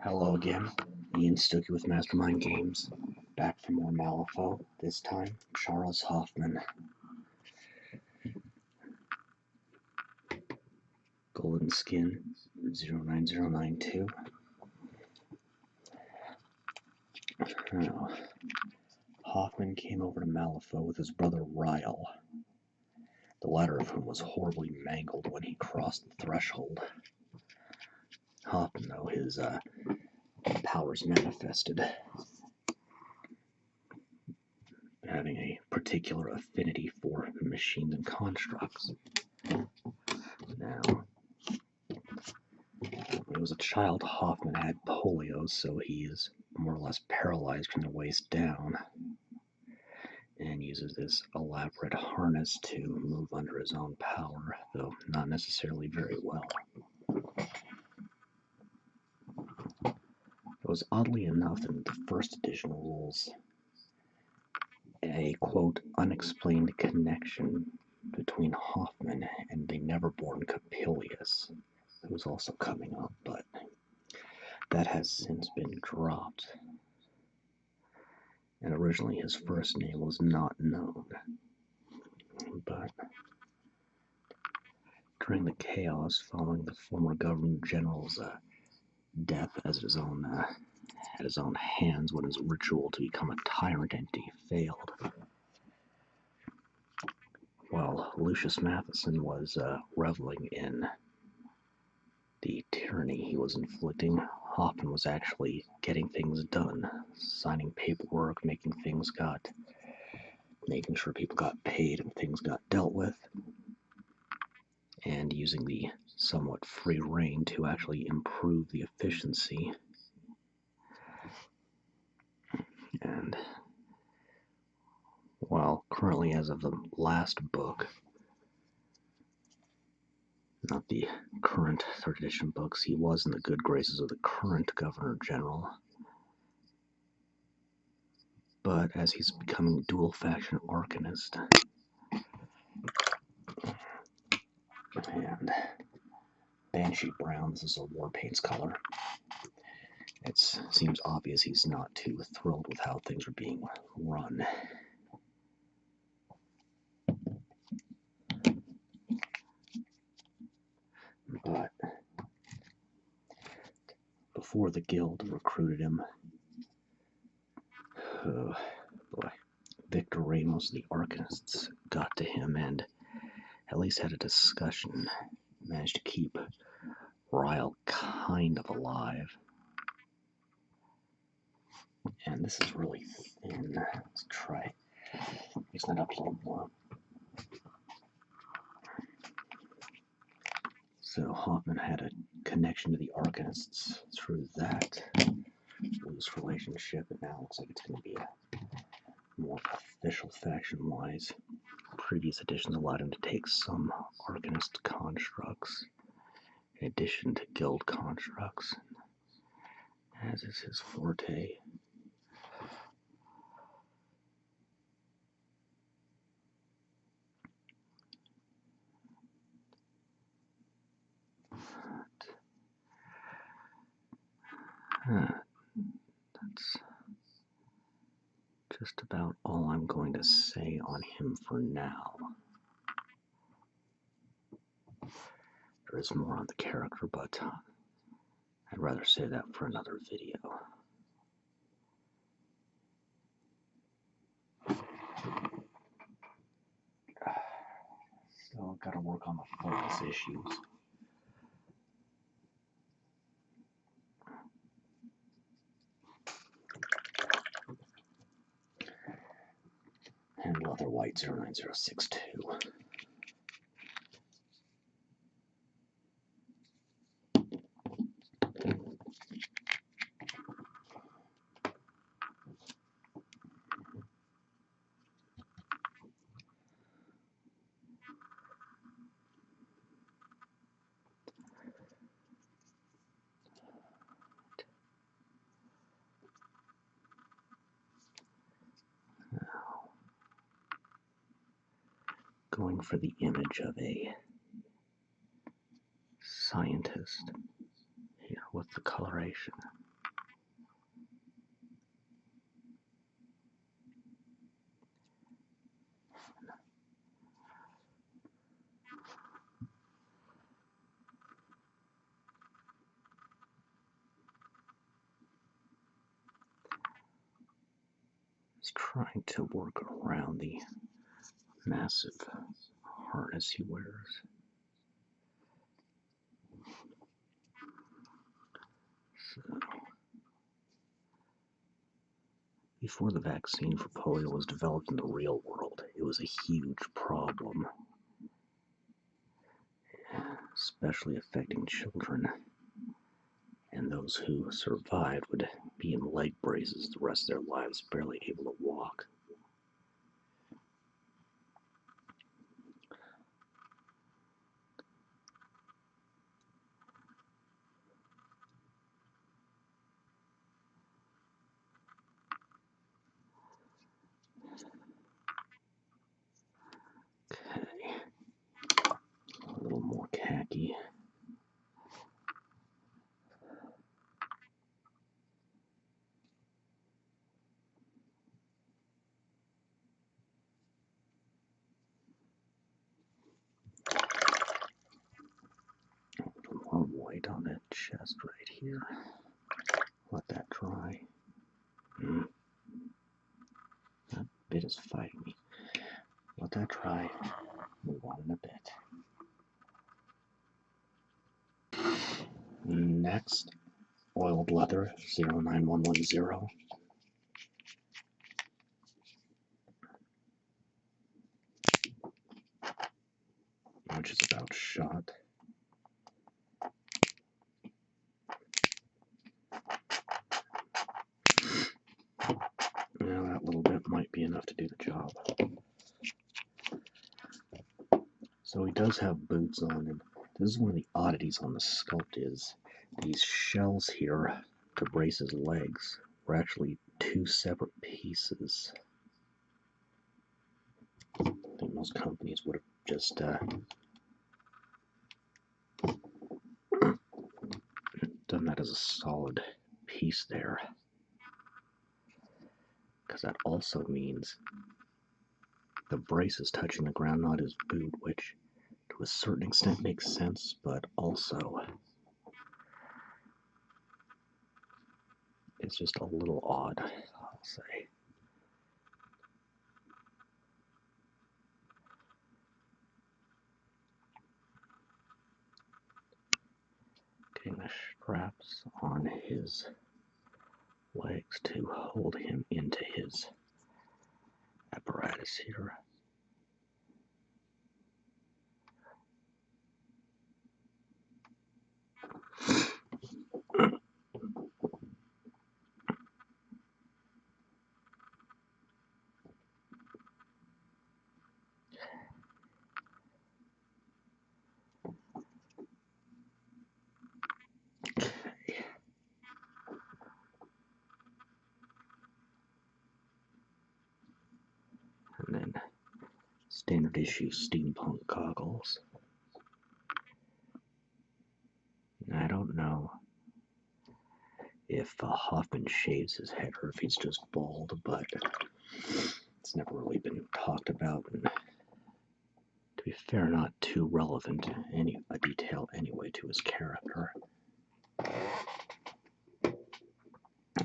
Hello again, Ian Stokey with Mastermind Games, back for more Malifaux, this time Charles Hoffman. Golden Skin 09092. Now, Hoffman came over to Malifaux with his brother Ryle, the latter of whom was horribly mangled when he crossed the threshold. Hoffman, though, his powers manifested, having a particular affinity for machines and constructs. Now, when he was a child, Hoffman had polio, so he is more or less paralyzed from the waist down, and uses this elaborate harness to move under his own power, though not necessarily very well. It was oddly enough in the first edition rules a, quote, unexplained connection between Hoffman and the never-born Coppelius, who was also coming up, but that has since been dropped. And originally his first name was not known. But during the chaos following the former Governor General's death at his own hands when his ritual to become a tyrant entity failed, while Lucius Matheson was reveling in the tyranny he was inflicting, Hoffman was actually getting things done, signing paperwork, making sure people got paid and things got dealt with, and using the somewhat free rein to actually improve the efficiency. And while currently, as of the last book, not the current 3rd edition books, he was in the good graces of the current Governor General. But as he's becoming dual-faction Arcanist, and Banshee Brown, this is a Warpaints color, it seems obvious he's not too thrilled with how things are being run. But before the guild recruited him, Victor Ramos, the Arcanists, got to him and at least had a discussion, managed to keep Ryle kind of alive. And this is really thin. Let's try mixing it up a little more. So Hoffman had a connection to the Arcanists through that loose relationship, and now it looks like it's going to be a more official faction-wise. Previous editions allowed him to take some Arcanist constructs in addition to guild constructs, as is his forte. That's just about all I'm going to say on him for now. There is more on the character, but I'd rather say that for another video. Still gotta work on the focus issues. And Leather White 09062. Going for the image of a scientist here with the coloration. is trying to work around the massive harness he wears. So, before the vaccine for polio was developed in the real world, it was a huge problem, especially affecting children, and those who survived would be in leg braces the rest of their lives, barely able to walk. Okay, a little more khaki. A little more white on that chest right here. Let that dry. That bit is fighting me. Let that dry. Move on in a bit. Next, oiled leather 09110. Which is about shot. Now that little bit might be enough to do the job. So he does have boots on, and this is one of the oddities on the sculpt is these shells here to brace his legs were actually two separate pieces. I think most companies would have just done that as a solid piece there. Because that also means the brace is touching the ground, not his boot, which to a certain extent makes sense, but also it's just a little odd, I'll say. Getting the straps on his legs to hold him into his apparatus here. And then standard issue steampunk goggles. I don't know if Hoffman shaves his head or if he's just bald, but it's never really been talked about, and to be fair, not too relevant a detail anyway to his character.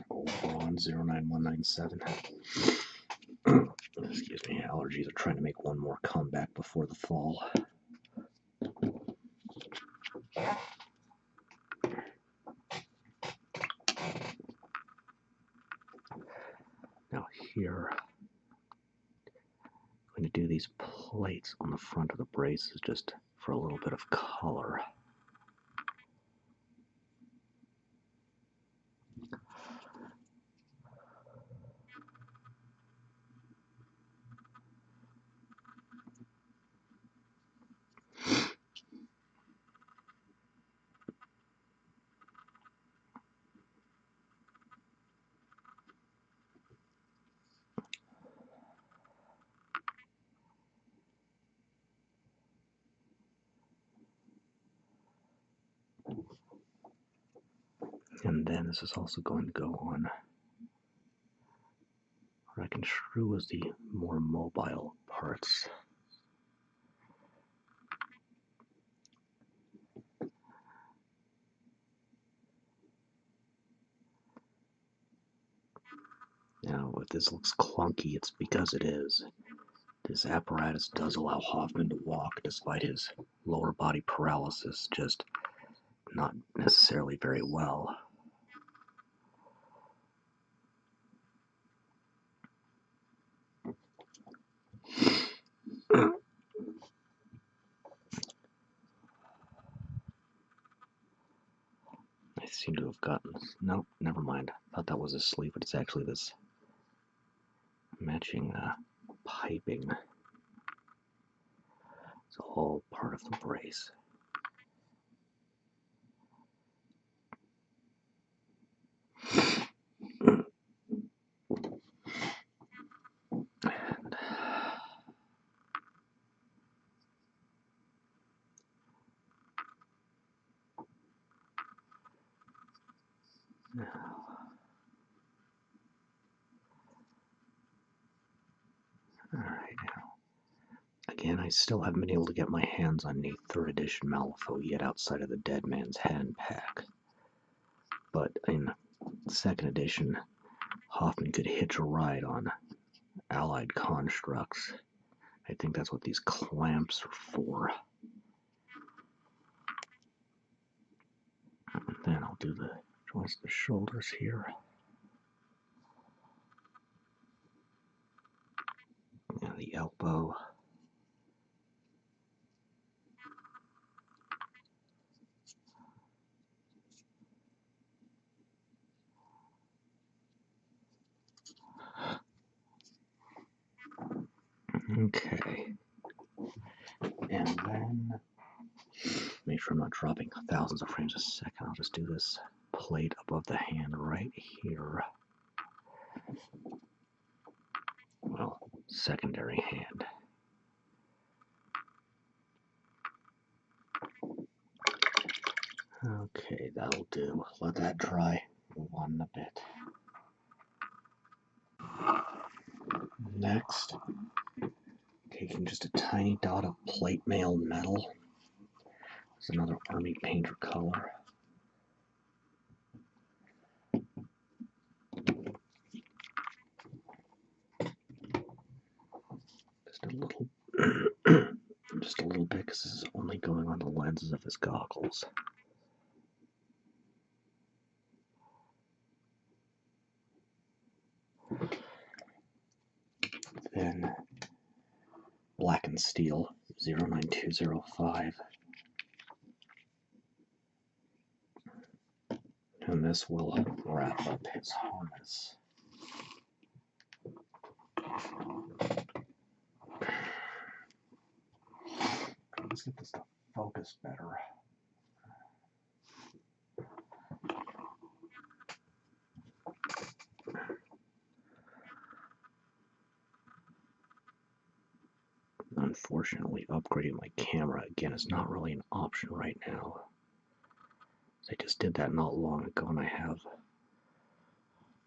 Old Bronze 09197. Excuse me, allergies are trying to make one more comeback before the fall. Now here, I'm going to do these plates on the front of the braces just for a little bit of color. And then this is also going to go on what I can construe as the more mobile parts. Now, if this looks clunky, it's because it is. This apparatus does allow Hoffman to walk despite his lower body paralysis, just not necessarily very well. I seem to have gotten... Nope, never mind. I thought that was his sleeve, but it's actually this matching piping. It's all part of the brace. And now, alright, now. Again, I still haven't been able to get my hands on the 3rd edition Malifaux yet outside of the Dead Man's Hand pack. But in 2nd edition, Hoffman could hitch a ride on allied constructs. I think that's what these clamps are for. And then I'll do the joints of the shoulders here. And the elbow. Okay. And then, make sure I'm not dropping thousands of frames a second. I'll just do this plate above the hand right here. Well, secondary hand. Okay, that'll do. Let that dry. Move on in a bit. Next, taking just a tiny dot of plate mail metal. It's another army painter color. Just a little, just a little bit, because this is only going on the lenses of his goggles. Then Blackened steel 09205. And this will wrap up his harness. Let's get this to focus better. Unfortunately, upgrading my camera again is not really an option right now. I just did that not long ago, and I have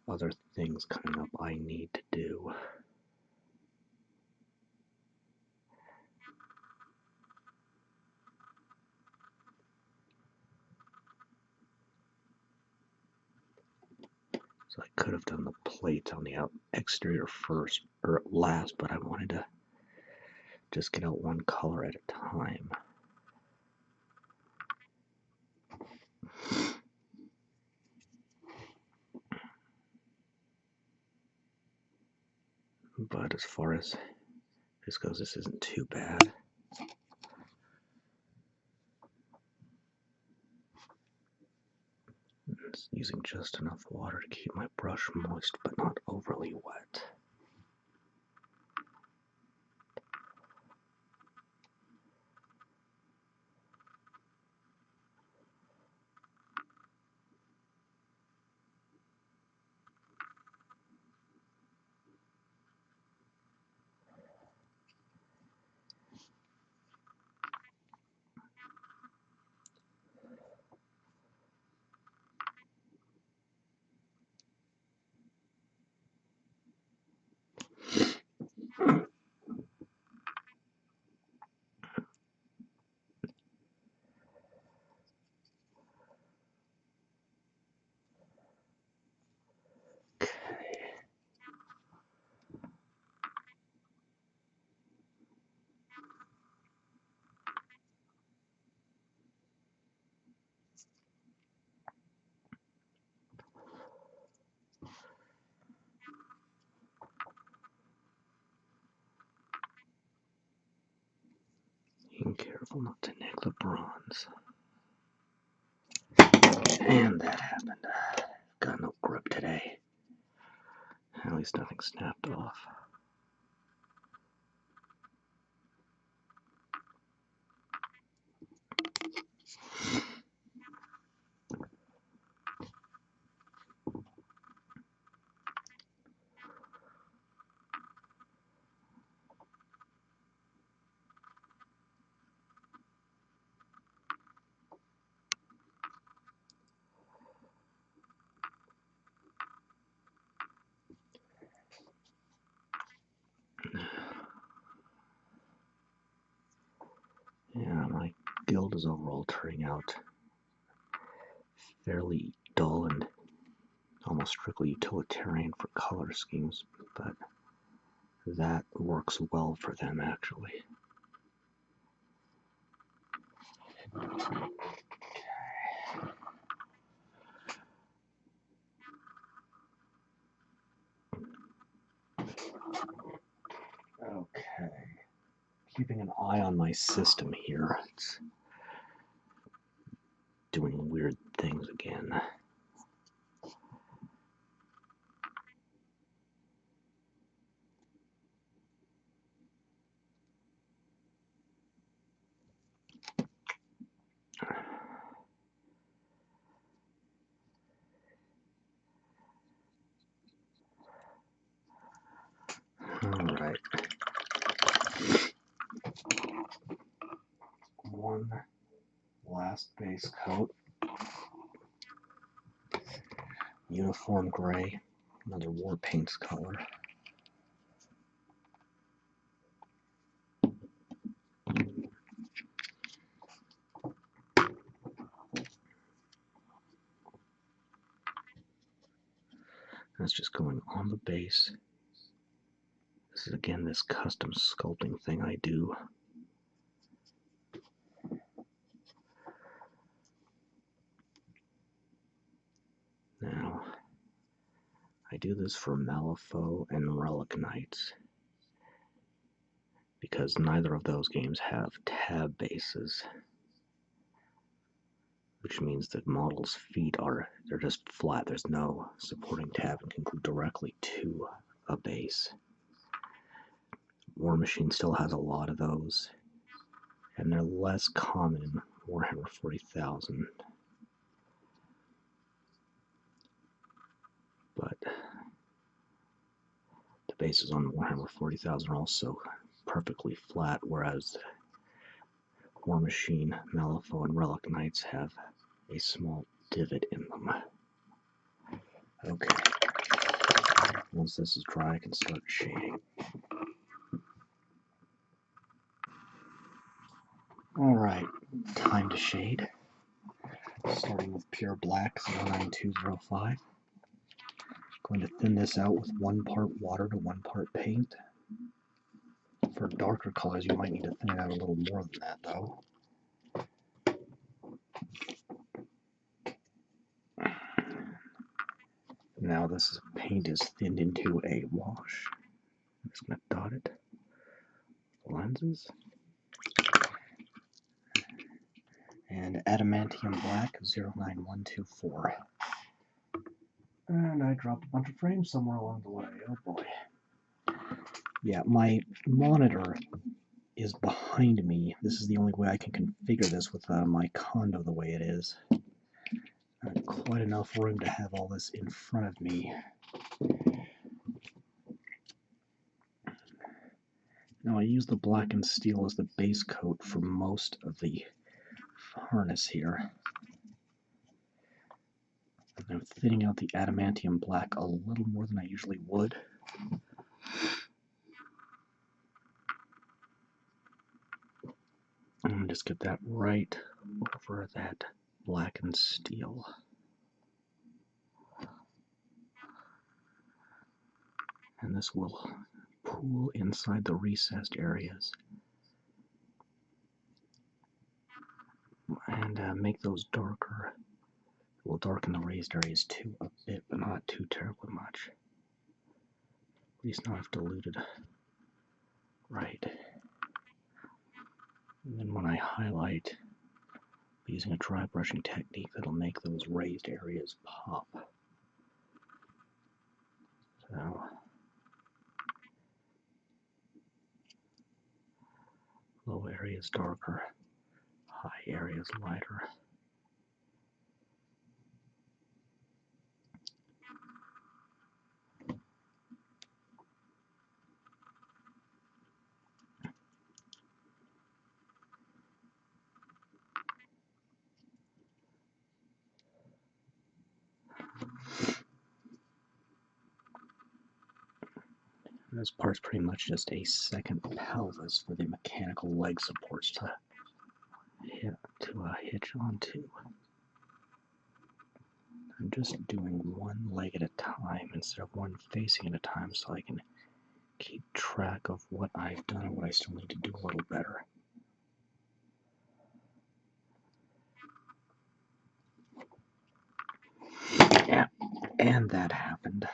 other things coming up I need to do. So I could have done the plates on the exterior first, or last, but I wanted to just get out one color at a time. But as far as this goes, this isn't too bad. It's using just enough water to keep my brush moist, but not overly wet. Careful not to nick the bronze. And that happened. Got no grip today. At least nothing snapped off. Yeah, my guild is overall turning out fairly dull and almost strictly utilitarian for color schemes, but that works well for them actually. Okay. Keeping an eye on my system here. It's doing weird things again. Alright. One last base coat. Uniform gray. Another Warpaints color. That's just going on the base. This is again this custom sculpting thing I do. Now, I do this for Malifaux and Relic Knights because neither of those games have tab bases, which means that models' feet they're just flat. There's no supporting tab and can go directly to a base. War Machine still has a lot of those, and they're less common in Warhammer 40,000. But the bases on Warhammer 40,000 are also perfectly flat, whereas War Machine, Malifaux, and Relic Knights have a small divot in them. Okay. Once this is dry, I can start shading. Alright, time to shade. Starting with pure black 09205. Going to thin this out with 1 part water to 1 part paint. For darker colors, you might need to thin it out a little more than that, though. Now this paint is thinned into a wash. I'm just going to dot it. Lenses. And Adamantium black 09124. And I dropped a bunch of frames somewhere along the way. Oh boy. Yeah, my monitor is behind me. This is the only way I can configure this with my condo the way it is. Quite enough room to have all this in front of me. Now I use the blackened steel as the base coat for most of the harness here. I'm thinning out the adamantium black a little more than I usually would. And just get that right over that blackened steel. And this will pool inside the recessed areas. And make those darker. We'll darken the raised areas too a bit, but not too terribly much. At least not if diluted. Right. And then when I highlight, using a dry brushing technique that'll make those raised areas pop. So, low areas darker, high areas lighter. This part's pretty much just a second pelvis for the mechanical leg supports to hitch onto. I'm just doing one leg at a time instead of one facing at a time so I can keep track of what I've done and what I still need to do a little better. Yeah, and that happened.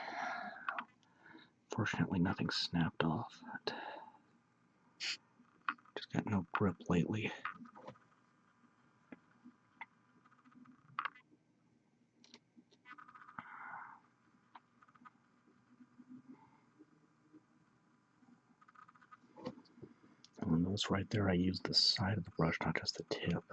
Fortunately, nothing snapped off. Just got no grip lately. And when those right there, I used the side of the brush, not just the tip.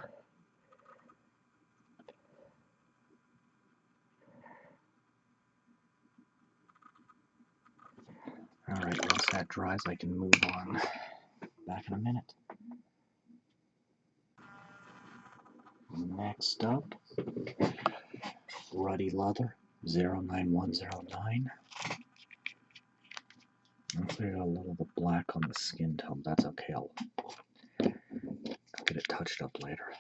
Alright, once that dries, I can move on. Back in a minute. Next up, Ruddy Leather 09109. Looks like I got a little bit black on the skin tone. That's okay, I'll get it touched up later.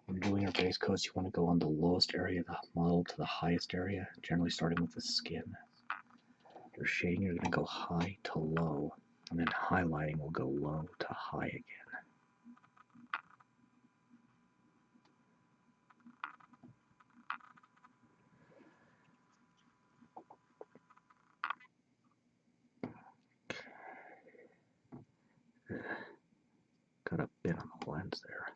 When doing your base coats, you want to go on the lowest area of the model to the highest area, generally starting with the skin. Your shading, you're going to go high to low, and then highlighting will go low to high again. Got a bit on the lens there.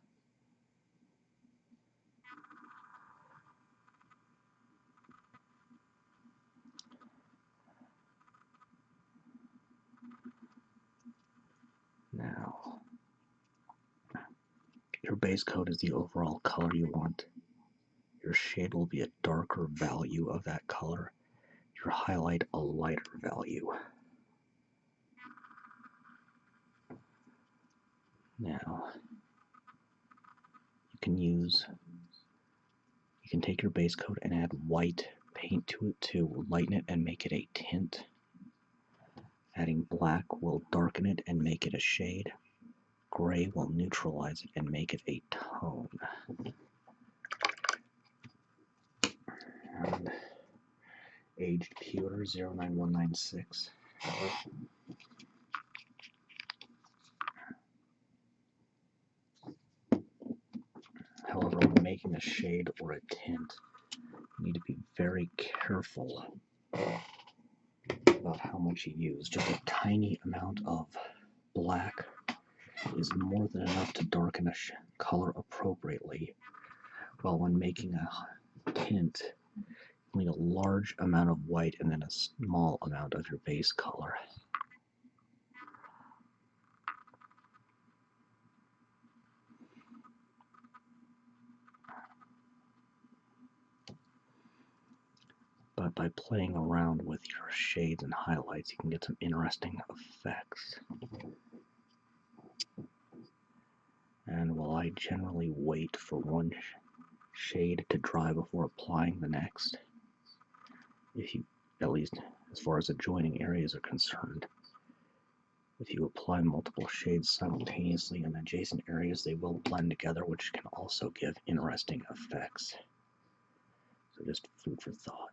Now, your base coat is the overall color you want. Your shade will be a darker value of that color. Your highlight a lighter value. Now, you can take your base coat and add white paint to it to lighten it and make it a tint. Adding black will darken it and make it a shade. Gray will neutralize it and make it a tone. And aged Pewter 09196. However, when making a shade or a tint, you need to be very careful about how much you use. Just a tiny amount of black is more than enough to darken a color appropriately, while when making a tint, you need a large amount of white and then a small amount of your base color. But by playing around with your shades and highlights, you can get some interesting effects. And while I generally wait for one shade to dry before applying the next, if you, at least as far as adjoining areas are concerned, if you apply multiple shades simultaneously in adjacent areas, they will blend together, which can also give interesting effects. So just food for thought.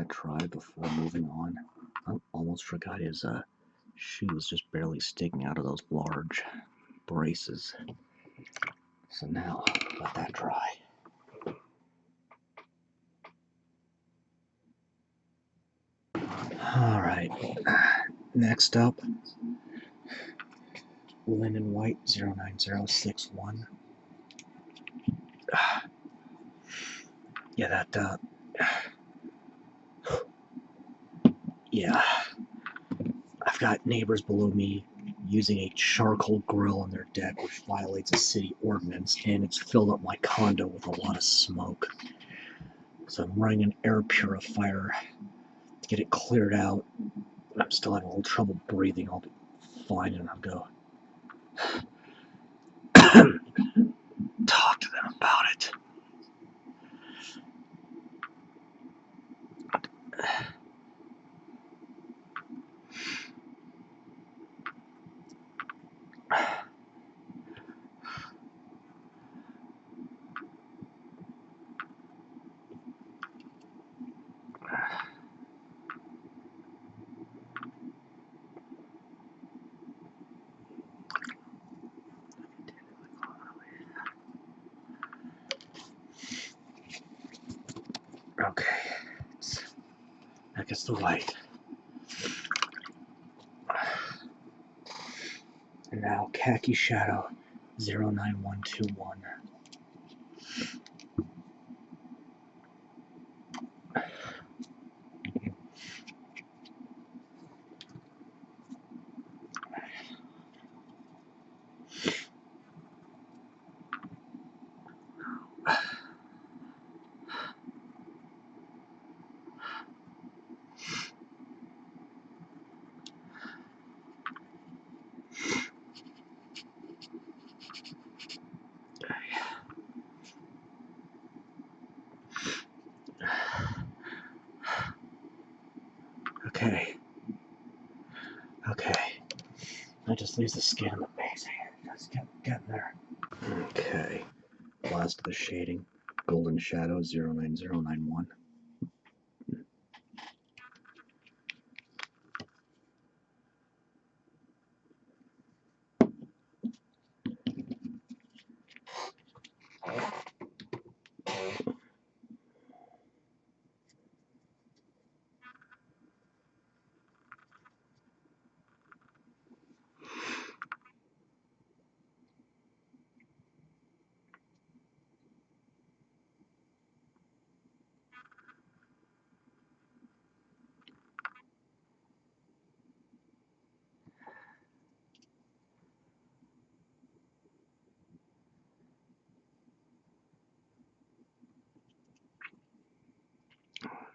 that dry before moving on. I almost forgot his shoes just barely sticking out of those large braces. So now, let that dry. Alright, next up, Linen White 09061. Yeah, that, yeah, I've got neighbors below me using a charcoal grill on their deck, which violates a city ordinance, and it's filled up my condo with a lot of smoke. So I'm running an air purifier to get it cleared out, but I'm still having a little trouble breathing. I'll be fine, and I'll go talk to them about it. Okay, that gets the white. And now Khaki Shadow 09121. Okay. That just leaves the skin and the base. Just getting there. Okay. Last of the shading. Golden Shadow 09091.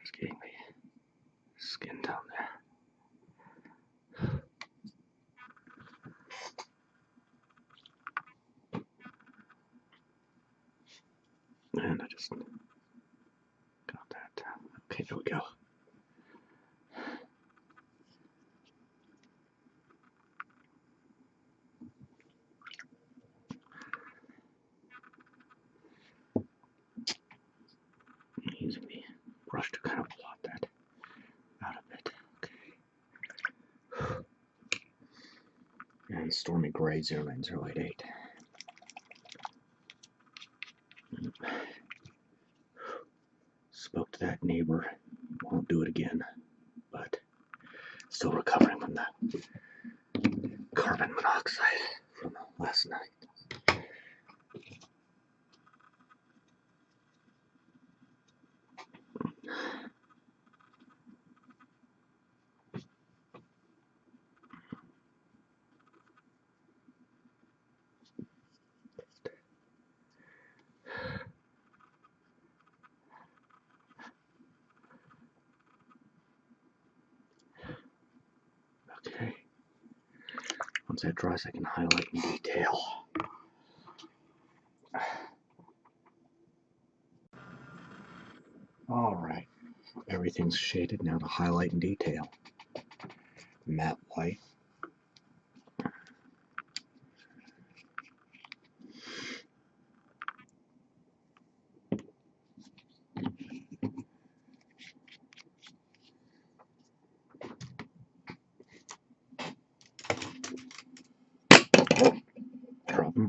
Just getting the skin down there. And I just got that. Okay, there we go. I'm using the brush to kind of blot that out a bit. Okay. And Stormy Gray 09088. Spoke to that neighbor. Won't do it again. But still recovering from that carbon monoxide from last night. Okay. Once that dries, I can highlight in detail. Alright. Everything's shaded now to highlight in detail. Matte white.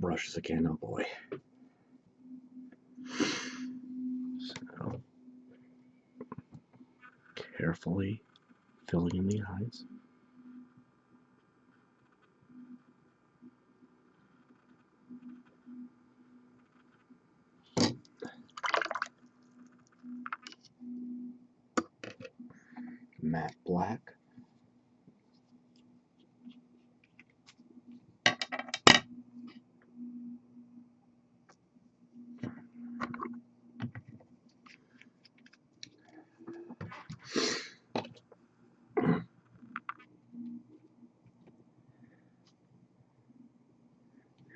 brushes again, oh boy. So, carefully filling in the eyes. Matte black.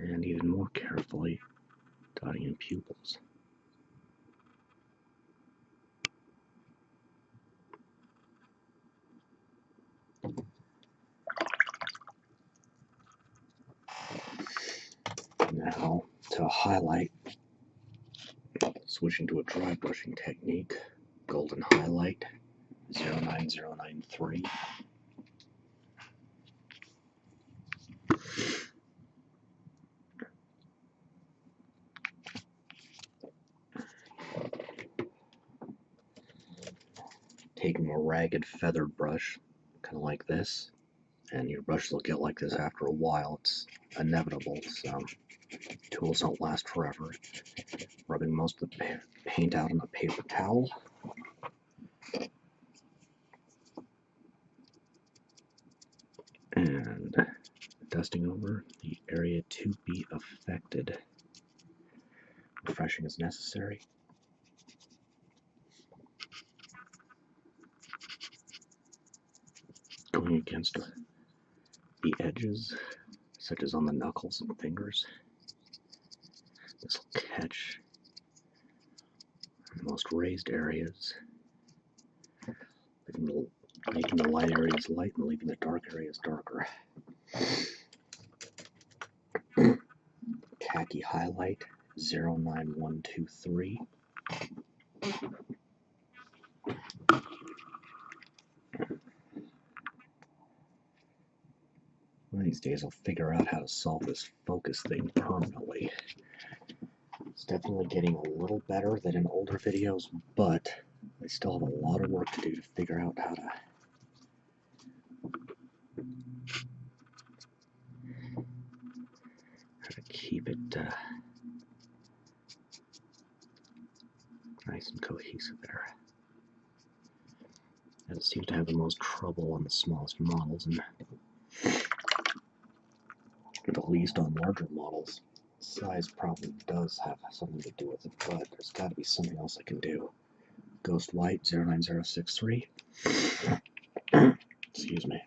And even more carefully, dotting in pupils. Now to highlight, switching to a dry brushing technique, golden highlight, 09093. Taking a ragged feathered brush, kind of like this, and your brushes will get like this after a while. It's inevitable, so tools don't last forever. Rubbing most of the paint out on a paper towel. And dusting over the area to be affected. Refreshing as necessary. Going against the edges, such as on the knuckles and fingers. This will catch the most raised areas, making the light areas light and leaving the dark areas darker. Khaki highlight, 09123. One of these days I'll figure out how to solve this focus thing permanently. It's definitely getting a little better than in older videos, but I still have a lot of work to do to figure out how to keep it nice and cohesive there. It seems to have the most trouble on the smallest models and the least on larger models. Size probably does have something to do with it, but there's got to be something else I can do. Ghost White 09063. Excuse me.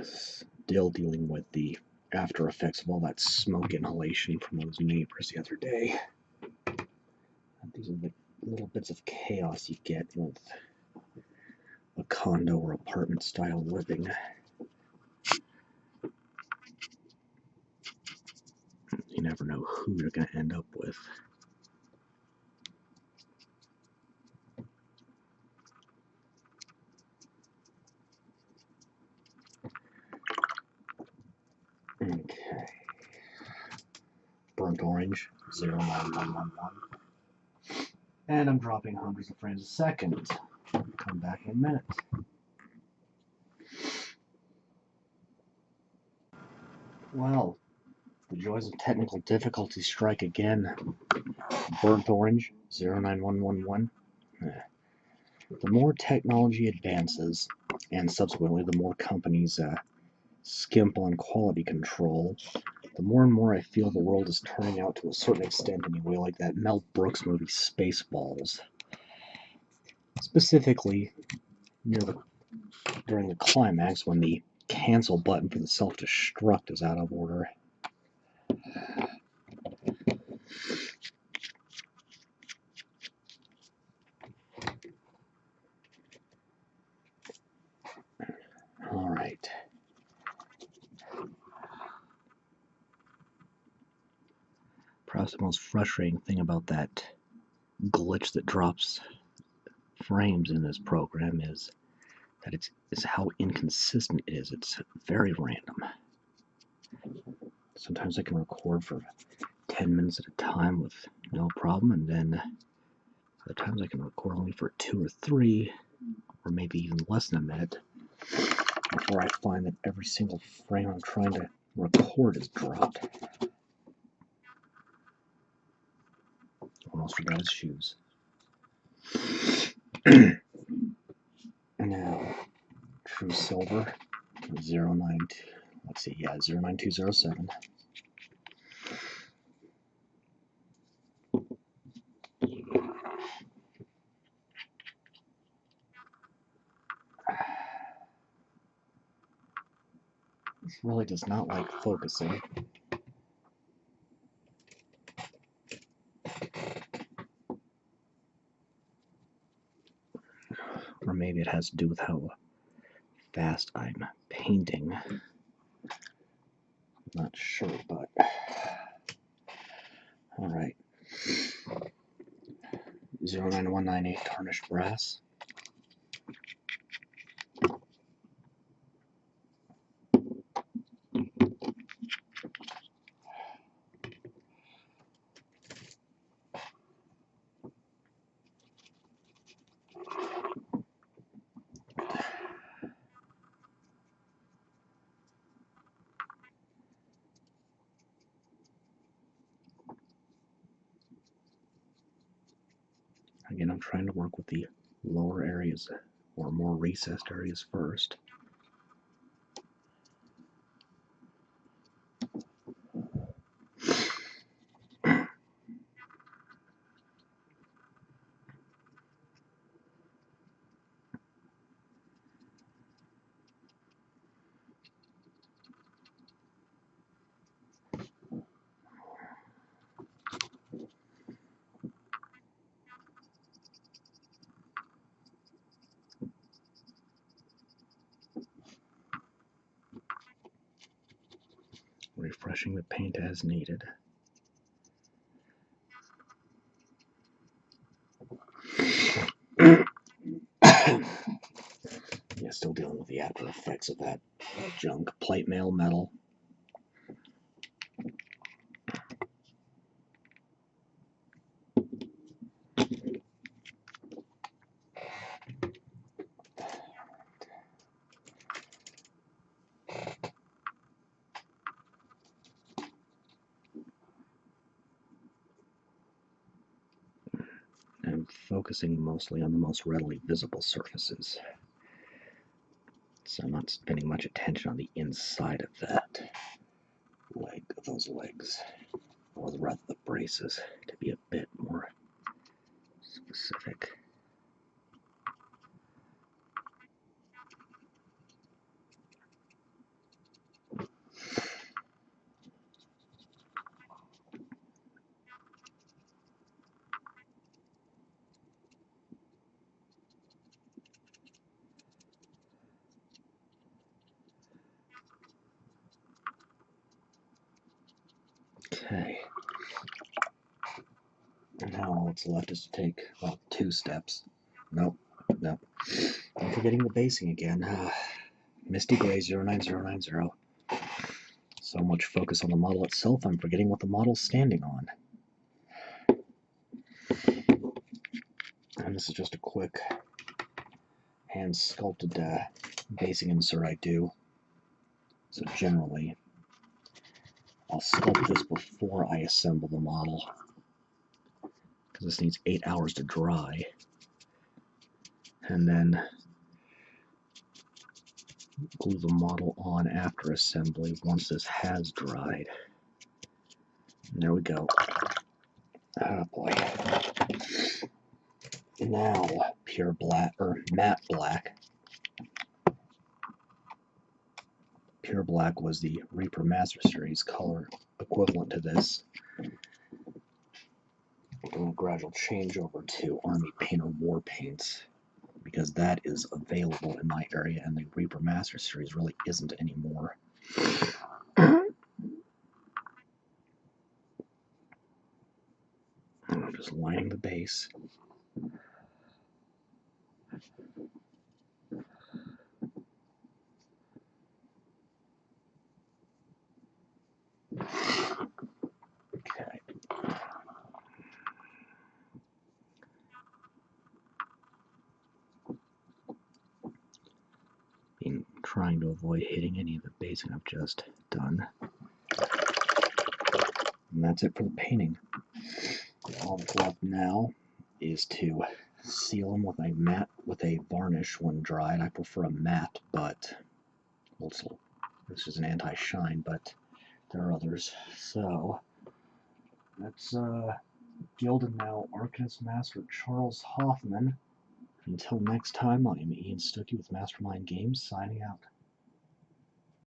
Still dealing with the after effects of all that smoke inhalation from those neighbors the other day. These are the little bits of chaos you get with a condo or apartment style living. You never know who you're going to end up with. Okay. Burnt orange, 09111. And I'm dropping hundreds of frames a second. Come back in a minute. Well, the joys of technical difficulty strike again. Burnt orange, 09111. The more technology advances, and subsequently the more companies skimp on quality control, the more and more I feel the world is turning out, to a certain extent anyway, like that Mel Brooks movie Spaceballs. Specifically, during the climax, when the cancel button for the self-destruct is out of order. Alright. Perhaps the most frustrating thing about that glitch that drops frames in this program is that is how inconsistent it is. It's very random. So Sometimes I can record for 10 minutes at a time with no problem, and then other times I can record only for 2 or 3, or maybe even less than a minute, before I find that every single frame I'm trying to record is dropped. Almost forgot his shoes. Now, True Silver, 092, let's see, yeah, 09207. This really does not like focusing. Or maybe it has to do with how fast I'm painting. Not sure, but alright. 09198 Tarnished Brass. Again, I'm trying to work with the lower areas, or more recessed areas first. Refreshing the paint as needed. Yeah, still dealing with the after effects of that junk. Plate mail metal. I'm focusing mostly on the most readily visible surfaces. So I'm not spending much attention on the inside of that leg, those legs, or rather the braces, to be a bit more specific. Okay. And now all that's left is to take, well, 2 steps. Nope. I'm forgetting the basing again. Misty Gray 09090. So much focus on the model itself, I'm forgetting what the model's standing on. And this is just a quick hand sculpted basing insert I do. So generally, I'll sculpt this before I assemble the model, because this needs 8 hours to dry. And then glue the model on after assembly once this has dried. And there we go. Oh boy. Now, pure black, or matte black. Pure black was the Reaper Master Series color equivalent to this. I'm doing a gradual change over to Army Painter Warpaints, because that is available in my area, and the Reaper Master Series really isn't anymore. And I'm just lining the base. Okay. Been trying to avoid hitting any of the basing I've just done. And that's it for the painting. All that's left now is to seal them with a matte, with a varnish when dried. I prefer a matte, but also this is an anti-shine, but there are others. So that's Gilded Now Arcanist Master Charles Hoffman. Until next time, I am Ian Stuckey with Mastermind Games, signing out.